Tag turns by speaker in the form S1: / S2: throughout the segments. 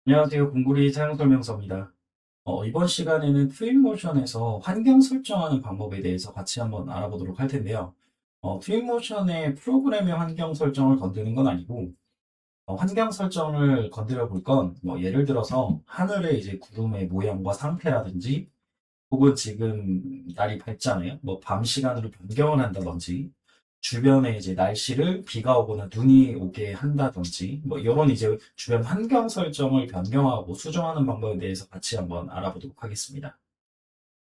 S1: 안녕하세요. 공구리 사용설명서입니다. 이번 시간에는 트윈모션에서 환경 설정하는 방법에 대해서 같이 한번 알아보도록 할 텐데요. 트윈모션의 프로그램의 환경 설정을 건드는 건 아니고, 환경 설정을 건드려 볼 건, 예를 들어서 하늘의 이제 구름의 모양과 상태라든지, 혹은 지금 날이 밝잖아요. 밤 시간으로 변경을 한다든지, 주변에 이제 날씨를 비가 오거나 눈이 오게 한다든지, 이런 이제 주변 환경 설정을 변경하고 수정하는 방법에 대해서 같이 한번 알아보도록 하겠습니다.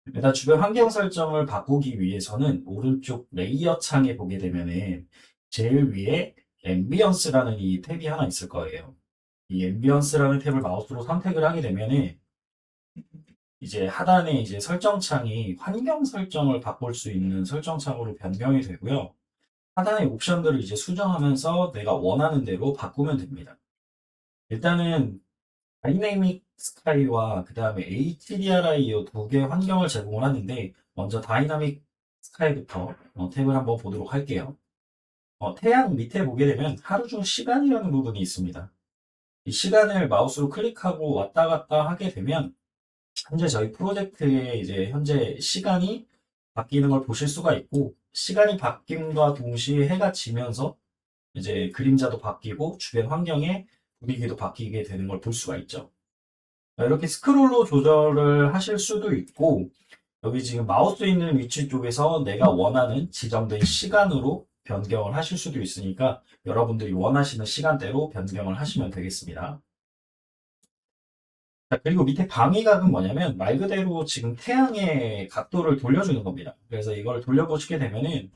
S1: 일단 주변 환경 설정을 바꾸기 위해서는 오른쪽 레이어 창에 보게 되면은 제일 위에 앰비언스라는 이 탭이 하나 있을 거예요. 이 앰비언스라는 탭을 마우스로 선택을 하게 되면은 이제 하단에 이제 설정창이 환경 설정을 바꿀 수 있는 설정창으로 변경이 되고요. 하단의 옵션들을 이제 수정하면서 내가 원하는 대로 바꾸면 됩니다. 일단은 다이내믹 스카이와 그 다음에 HDRI 이 두 개의 환경을 제공을 하는데 먼저 다이나믹 스카이부터 탭을 한번 보도록 할게요. 태양 밑에 보게 되면 하루 중 시간이라는 부분이 있습니다. 이 시간을 마우스로 클릭하고 왔다 갔다 하게 되면 현재 저희 프로젝트의 이제 현재 시간이 바뀌는 걸 보실 수가 있고, 시간이 바뀜과 동시에 해가 지면서 이제 그림자도 바뀌고 주변 환경의 분위기도 바뀌게 되는 걸 볼 수가 있죠. 이렇게 스크롤로 조절을 하실 수도 있고, 여기 지금 마우스 있는 위치 쪽에서 내가 원하는 지정된 시간으로 변경을 하실 수도 있으니까 여러분들이 원하시는 시간대로 변경을 하시면 되겠습니다. 자, 그리고 밑에 방위각은 뭐냐면 말 그대로 지금 태양의 각도를 돌려주는 겁니다. 그래서 이걸 돌려보시게 되면은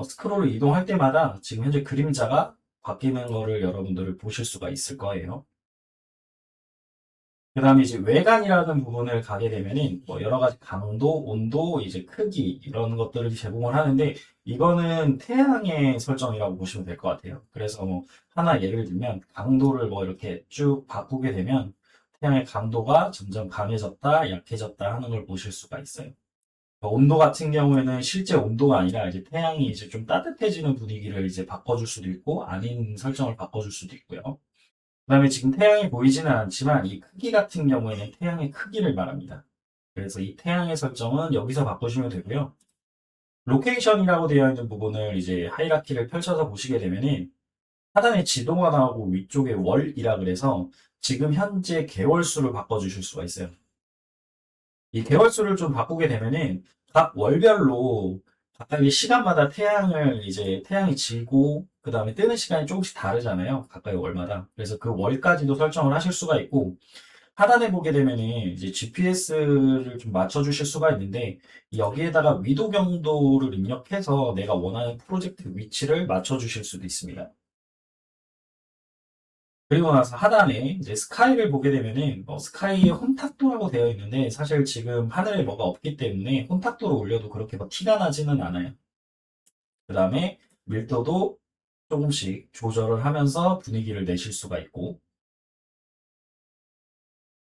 S1: 스크롤을 이동할 때마다 지금 현재 그림자가 바뀌는 거를 여러분들을 보실 수가 있을 거예요. 그 다음에 이제 외관이라는 부분을 가게 되면은 여러 가지 강도, 온도, 이제 크기 이런 것들을 제공을 하는데 이거는 태양의 설정이라고 보시면 될 것 같아요. 그래서 하나 예를 들면 강도를 이렇게 쭉 바꾸게 되면 태양의 강도가 점점 강해졌다, 약해졌다 하는 걸 보실 수가 있어요. 온도 같은 경우에는 실제 온도가 아니라 이제 태양이 이제 좀 따뜻해지는 분위기를 이제 바꿔줄 수도 있고 아닌 설정을 바꿔줄 수도 있고요. 그다음에 지금 태양이 보이지는 않지만 이 크기 같은 경우에는 태양의 크기를 말합니다. 그래서 이 태양의 설정은 여기서 바꾸시면 되고요. 로케이션이라고 되어 있는 부분을 이제 하이라키를 펼쳐서 보시게 되면은 하단에 지도가 나오고 위쪽에 월이라 그래서 지금 현재 개월수를 바꿔주실 수가 있어요. 이 개월수를 좀 바꾸게 되면은 각 월별로 각각의 시간마다 태양이 지고 그 다음에 뜨는 시간이 조금씩 다르잖아요. 각각의 월마다. 그래서 그 월까지도 설정을 하실 수가 있고 하단에 보게 되면은 이제 GPS를 좀 맞춰주실 수가 있는데 여기에다가 위도 경도를 입력해서 내가 원하는 프로젝트 위치를 맞춰주실 수도 있습니다. 그리고 나서 하단에 이제 스카이를 보게 되면은 스카이에 혼탁도라고 되어 있는데 사실 지금 하늘에 뭐가 없기 때문에 혼탁도를 올려도 그렇게 티가 나지는 않아요. 그 다음에 밀도도 조금씩 조절을 하면서 분위기를 내실 수가 있고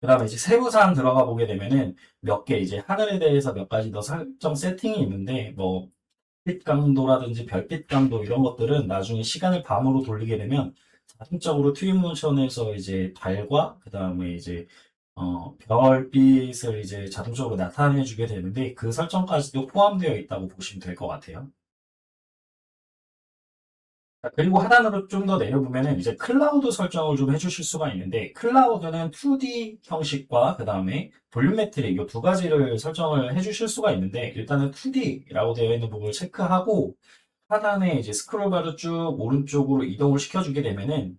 S1: 그 다음에 이제 세부사항 들어가 보게 되면은 몇 개 이제 하늘에 대해서 몇 가지 더 설정 세팅이 있는데 빛 강도라든지 별빛 강도 이런 것들은 나중에 시간을 밤으로 돌리게 되면 자동적으로 트윈모션에서 이제 달과 그 다음에 이제 별빛을 이제 자동적으로 나타내 주게 되는데 그 설정까지도 포함되어 있다고 보시면 될 것 같아요. 자, 그리고 하단으로 좀 더 내려보면은 이제 클라우드 설정을 좀 해주실 수가 있는데 클라우드는 2D 형식과 그 다음에 볼륨 매트릭 이 두 가지를 설정을 해주실 수가 있는데 일단은 2D라고 되어 있는 부분을 체크하고 하단에 이제 스크롤바를 쭉 오른쪽으로 이동을 시켜주게 되면은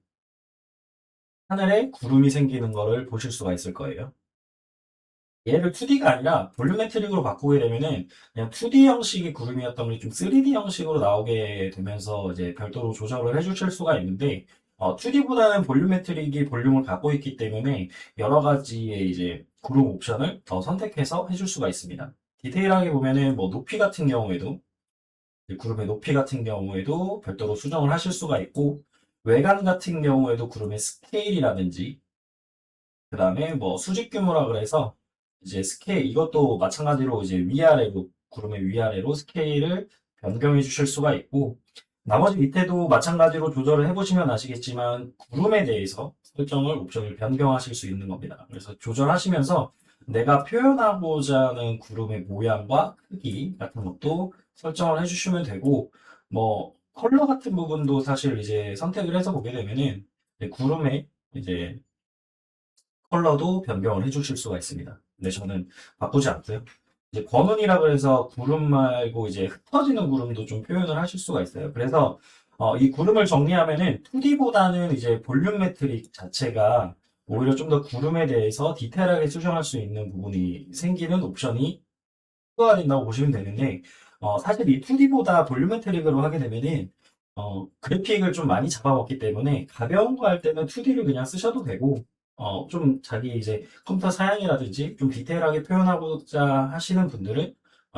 S1: 하늘에 구름이 생기는 거를 보실 수가 있을 거예요. 얘를 2D가 아니라 볼륨메트릭으로 바꾸게 되면은 그냥 2D 형식의 구름이었던 게 좀 3D 형식으로 나오게 되면서 이제 별도로 조절을 해주실 수가 있는데 2D보다는 볼륨메트릭이 볼륨을 갖고 있기 때문에 여러 가지의 이제 구름 옵션을 더 선택해서 해줄 수가 있습니다. 디테일하게 보면은 높이 같은 경우에도 구름의 높이 같은 경우에도 별도로 수정을 하실 수가 있고 외관 같은 경우에도 구름의 스케일이라든지 그 다음에 수직 규모라 그래서 이제 스케일 이것도 마찬가지로 이제 위아래로 구름의 위아래로 스케일을 변경해 주실 수가 있고 나머지 밑에도 마찬가지로 조절을 해보시면 아시겠지만 구름에 대해서 설정을 옵션을 변경하실 수 있는 겁니다. 그래서 조절하시면서 내가 표현하고자 하는 구름의 모양과 크기 같은 것도 설정을 해주시면 되고, 뭐 컬러 같은 부분도 사실 이제 선택을 해서 보게 되면은 이제 구름의 이제 컬러도 변경을 해주실 수가 있습니다. 근데 저는 바꾸지 않고요. 이제 권운이라 그래서 구름 말고 이제 흩어지는 구름도 좀 표현을 하실 수가 있어요. 그래서 이 구름을 정리하면은 2D보다는 이제 볼륨 매트릭 자체가 오히려 좀 더 구름에 대해서 디테일하게 수정할 수 있는 부분이 생기는 옵션이 추가된다고 보시면 되는데, 사실 이 2D보다 볼륨 매트릭으로 하게 되면은 그래픽을 좀 많이 잡아먹기 때문에 가벼운 거 할 때는 2D를 그냥 쓰셔도 되고, 좀 자기 이제 컴퓨터 사양이라든지 좀 디테일하게 표현하고자 하시는 분들은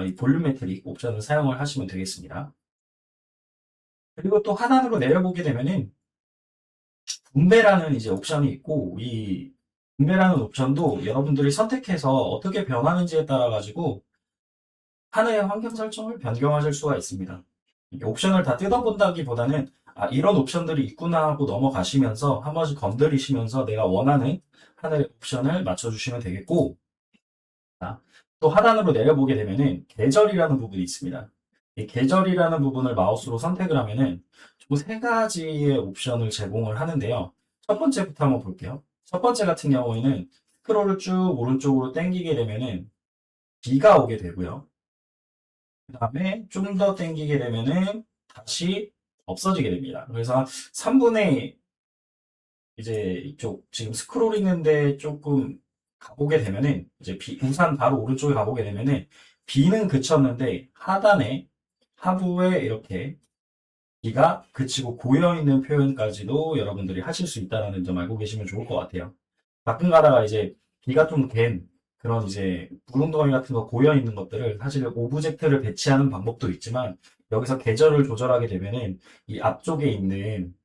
S1: 이 볼륨 매트릭 옵션을 사용을 하시면 되겠습니다. 그리고 또 하단으로 내려보게 되면은 분배라는 이제 옵션이 있고, 이 분배라는 옵션도 여러분들이 선택해서 어떻게 변하는지에 따라 가지고 하나의 환경 설정을 변경하실 수가 있습니다. 이게 옵션을 다 뜯어본다기보다는 이런 옵션들이 있구나 하고 넘어가시면서 한 번씩 건드리시면서 내가 원하는 하나의 옵션을 맞춰주시면 되겠고, 자, 또 하단으로 내려보게 되면은 계절이라는 부분이 있습니다. 이 계절이라는 부분을 마우스로 선택을 하면은 총 세 가지의 옵션을 제공을 하는데요. 첫 번째부터 한번 볼게요. 첫 번째 같은 경우에는 스크롤을 쭉 오른쪽으로 당기게 되면은 비가 오게 되고요. 그 다음에 좀 더 당기게 되면은 다시 없어지게 됩니다. 그래서 3분의 이제 이쪽 지금 스크롤 있는데 조금 가보게 되면은 이제 우산 바로 오른쪽에 가보게 되면은 비는 그쳤는데 하단에 하부에 이렇게 비가 그치고 고여 있는 표현까지도 여러분들이 하실 수 있다는 점 알고 계시면 좋을 것 같아요. 가끔 가다가 이제 비가 좀 갠 그런 이제 구름덩이 같은 거 고여 있는 것들을 사실 오브젝트를 배치하는 방법도 있지만 여기서 계절을 조절하게 되면은 이 앞쪽에 있는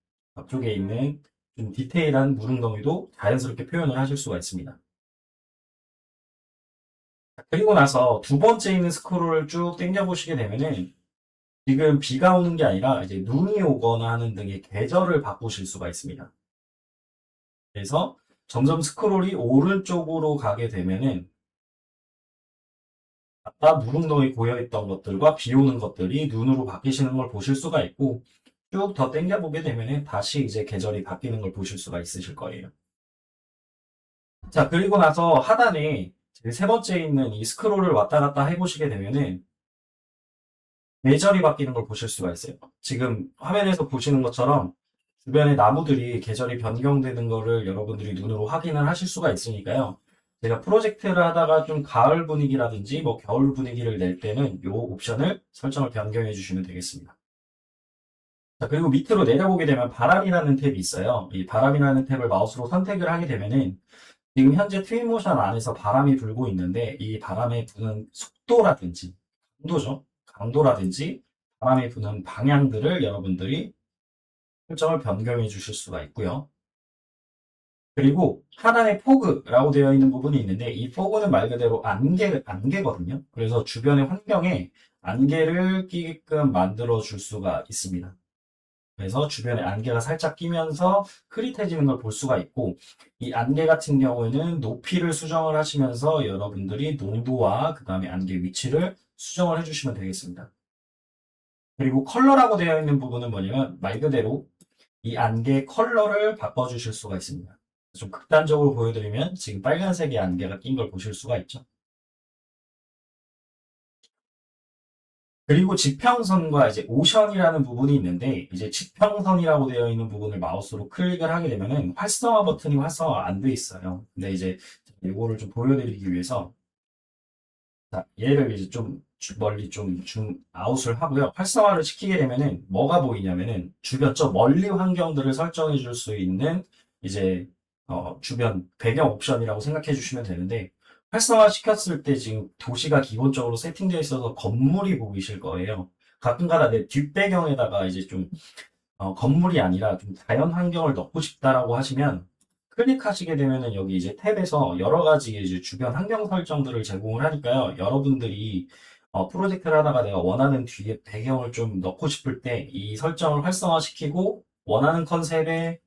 S1: 좀 디테일한 무릉덩이도 자연스럽게 표현을 하실 수가 있습니다. 그리고 나서 두 번째 있는 스크롤을 쭉 당겨 보시게 되면은 지금 비가 오는 게 아니라 이제 눈이 오거나 하는 등의 계절을 바꾸실 수가 있습니다. 그래서 점점 스크롤이 오른쪽으로 가게 되면은 아까 무릉덩이 고여있던 것들과 비 오는 것들이 눈으로 바뀌시는 걸 보실 수가 있고 쭉 더 당겨보게 되면은 다시 이제 계절이 바뀌는 걸 보실 수가 있으실 거예요. 자, 그리고 나서 하단에 세 번째 있는 이 스크롤을 왔다 갔다 해보시게 되면은 계절이 바뀌는 걸 보실 수가 있어요. 지금 화면에서 보시는 것처럼 주변의 나무들이 계절이 변경되는 거를 여러분들이 눈으로 확인을 하실 수가 있으니까요. 제가 프로젝트를 하다가 좀 가을 분위기라든지 뭐 겨울 분위기를 낼 때는 이 옵션을 설정을 변경해 주시면 되겠습니다. 자, 그리고 밑으로 내려보게 되면 바람이라는 탭이 있어요. 이 바람이라는 탭을 마우스로 선택을 하게 되면은 지금 현재 트윈모션 안에서 바람이 불고 있는데 이 바람의 부는 속도라든지 강도죠. 강도라든지 바람이 부는 방향들을 여러분들이 설정을 변경해 주실 수가 있고요. 그리고 하단에 포그라고 되어 있는 부분이 있는데 이 포그는 말 그대로 안개거든요. 그래서 주변의 환경에 안개를 끼게끔 만들어 줄 수가 있습니다. 그래서 주변에 안개가 살짝 끼면서 흐릿해지는 걸 볼 수가 있고 이 안개 같은 경우에는 높이를 수정을 하시면서 여러분들이 농도와 그 다음에 안개 위치를 수정을 해주시면 되겠습니다. 그리고 컬러라고 되어 있는 부분은 뭐냐면 말 그대로 이 안개 컬러를 바꿔주실 수가 있습니다. 좀 극단적으로 보여드리면 지금 빨간색의 안개가 낀 걸 보실 수가 있죠. 그리고 지평선과 이제 오션이라는 부분이 있는데 이제 지평선이라고 되어 있는 부분을 마우스로 클릭을 하게 되면은 활성화 버튼이 활성화 안 돼 있어요. 근데 이제 이거를 좀 보여드리기 위해서 자, 얘를 이제 좀 멀리 좀 아웃을 하고요. 활성화를 시키게 되면은 뭐가 보이냐면은 주변 저 멀리 환경들을 설정해 줄 수 있는 이제 주변 배경 옵션이라고 생각해 주시면 되는데 활성화 시켰을 때 지금 도시가 기본적으로 세팅되어 있어서 건물이 보이실 거예요. 가끔가다 내 뒷배경에다가 이제 좀 건물이 아니라 좀 자연 환경을 넣고 싶다라고 하시면 클릭하시게 되면은 여기 이제 탭에서 여러 가지 이제 주변 환경 설정들을 제공을 하니까요. 여러분들이 프로젝트를 하다가 내가 원하는 뒤에 배경을 좀 넣고 싶을 때 이 설정을 활성화시키고 원하는 컨셉의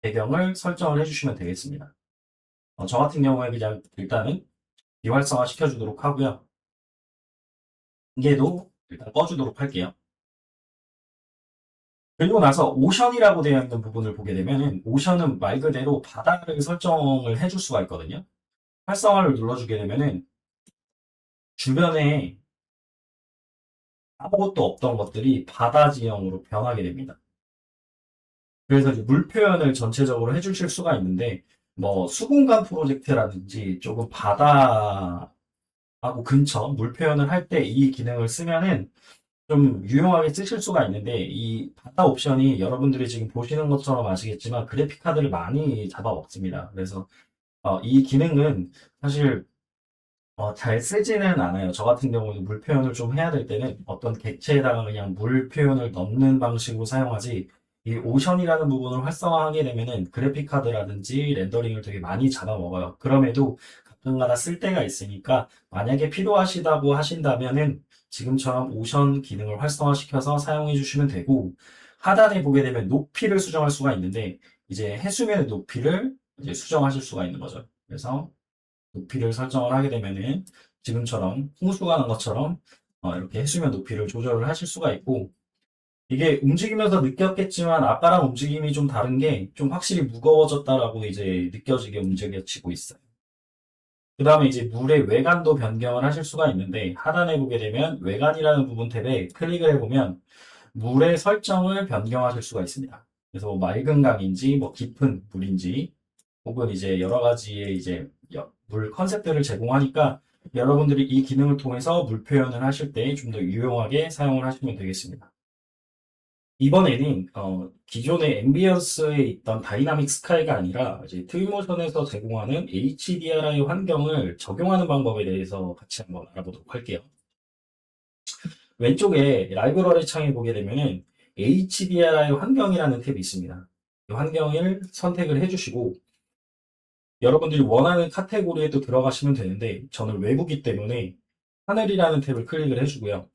S1: 배경을 설정을 해주시면 되겠습니다. 저 같은 경우에 그냥 일단은 비활성화 시켜주도록 하고요. 이게도 일단 꺼주도록 할게요. 그리고 나서 오션이라고 되어 있는 부분을 보게 되면은 오션은 말 그대로 바다를 설정을 해줄 수가 있거든요. 활성화를 눌러주게 되면은 주변에 아무것도 없던 것들이 바다 지형으로 변하게 됩니다. 그래서 이제 물 표현을 전체적으로 해주실 수가 있는데 뭐 수공간 프로젝트라든지 조금 바다하고 근처 물 표현을 할 때 이 기능을 쓰면은 좀 유용하게 쓰실 수가 있는데 이 바다 옵션이 여러분들이 지금 보시는 것처럼 아시겠지만 그래픽 카드를 많이 잡아먹습니다. 그래서 이 기능은 사실 잘 쓰지는 않아요. 저 같은 경우는 물 표현을 좀 해야 될 때는 어떤 객체에다가 그냥 물 표현을 넣는 방식으로 사용하지 이 오션이라는 부분을 활성화하게 되면은 그래픽 카드라든지 렌더링을 되게 많이 잡아먹어요. 그럼에도 가끔가다 쓸 때가 있으니까 만약에 필요하시다고 하신다면은 지금처럼 오션 기능을 활성화시켜서 사용해 주시면 되고 하단에 보게 되면 높이를 수정할 수가 있는데 이제 해수면의 높이를 이제 수정하실 수가 있는 거죠. 그래서 높이를 설정을 하게 되면은 지금처럼 홍수가 난 것처럼 이렇게 해수면 높이를 조절을 하실 수가 있고 이게 움직이면서 느꼈겠지만 아까랑 움직임이 좀 다른 게 좀 확실히 무거워졌다라고 이제 느껴지게 움직여지고 있어요. 그 다음에 이제 물의 외관도 변경을 하실 수가 있는데 하단에 보게 되면 외관이라는 부분 탭에 클릭을 해보면 물의 설정을 변경하실 수가 있습니다. 그래서 뭐 맑은 강인지 뭐 깊은 물인지 혹은 이제 여러 가지의 이제 물 컨셉들을 제공하니까 여러분들이 이 기능을 통해서 물 표현을 하실 때 좀 더 유용하게 사용을 하시면 되겠습니다. 이번에는 기존의 앰비언스에 있던 다이나믹 스카이가 아니라 이제 트윈모션에서 제공하는 HDRI 환경을 적용하는 방법에 대해서 같이 한번 알아보도록 할게요. 왼쪽에 라이브러리 창에 보게 되면은 HDRI 환경이라는 탭이 있습니다. 이 환경을 선택을 해주시고 여러분들이 원하는 카테고리에 또 들어가시면 되는데 저는 외부기 때문에 하늘이라는 탭을 클릭을 해주고요.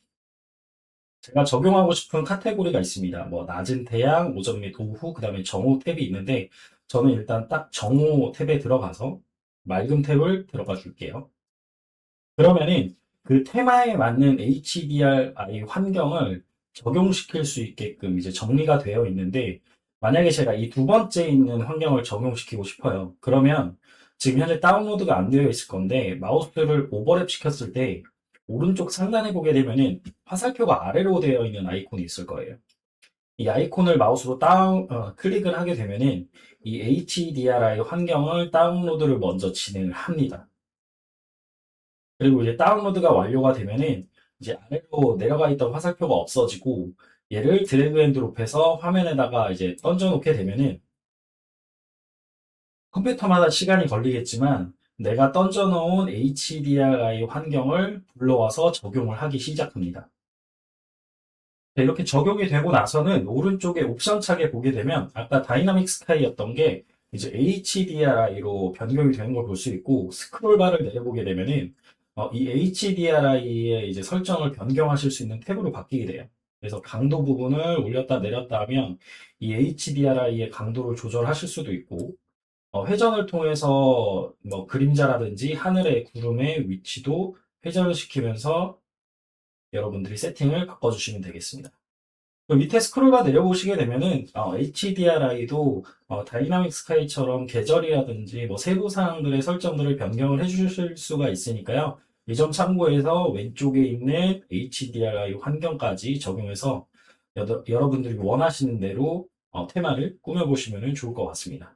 S1: 제가 적용하고 싶은 카테고리가 있습니다. 뭐 낮은 태양, 오전 및 오후, 그 다음에 정오 탭이 있는데 저는 일단 딱 정오 탭에 들어가서 맑음 탭을 들어가 줄게요. 그러면은 그 테마에 맞는 HDRI 환경을 적용시킬 수 있게끔 이제 정리가 되어 있는데 만약에 제가 이 두 번째 있는 환경을 적용시키고 싶어요. 그러면 지금 현재 다운로드가 안 되어 있을 건데 마우스를 오버랩 시켰을 때 오른쪽 상단에 보게 되면은 화살표가 아래로 되어 있는 아이콘이 있을 거예요. 이 아이콘을 마우스로 클릭을 하게 되면은 이 HDRI 환경을 다운로드를 먼저 진행을 합니다. 그리고 이제 다운로드가 완료가 되면은 이제 아래로 내려가 있던 화살표가 없어지고 얘를 드래그 앤 드롭해서 화면에다가 이제 던져 놓게 되면은 컴퓨터마다 시간이 걸리겠지만 내가 던져 놓은 HDRI 환경을 불러와서 적용을 하기 시작합니다. 네, 이렇게 적용이 되고 나서는 오른쪽에 옵션 창에 보게 되면 아까 다이나믹 스카이였던 게 이제 HDRI로 변경이 되는 걸 볼 수 있고 스크롤 바를 내려보게 되면은 이 HDRI의 이제 설정을 변경하실 수 있는 탭으로 바뀌게 돼요. 그래서 강도 부분을 올렸다 내렸다 하면 이 HDRI의 강도를 조절하실 수도 있고 회전을 통해서 뭐 그림자라든지 하늘의 구름의 위치도 회전을 시키면서 여러분들이 세팅을 바꿔주시면 되겠습니다. 그 밑에 스크롤바 내려보시게 되면은 HDRI도 다이나믹 스카이처럼 계절이라든지 뭐 세부 사항들의 설정들을 변경을 해주실 수가 있으니까요. 이 점 참고해서 왼쪽에 있는 HDRI 환경까지 적용해서 여러분들이 원하시는 대로 테마를 꾸며보시면 좋을 것 같습니다.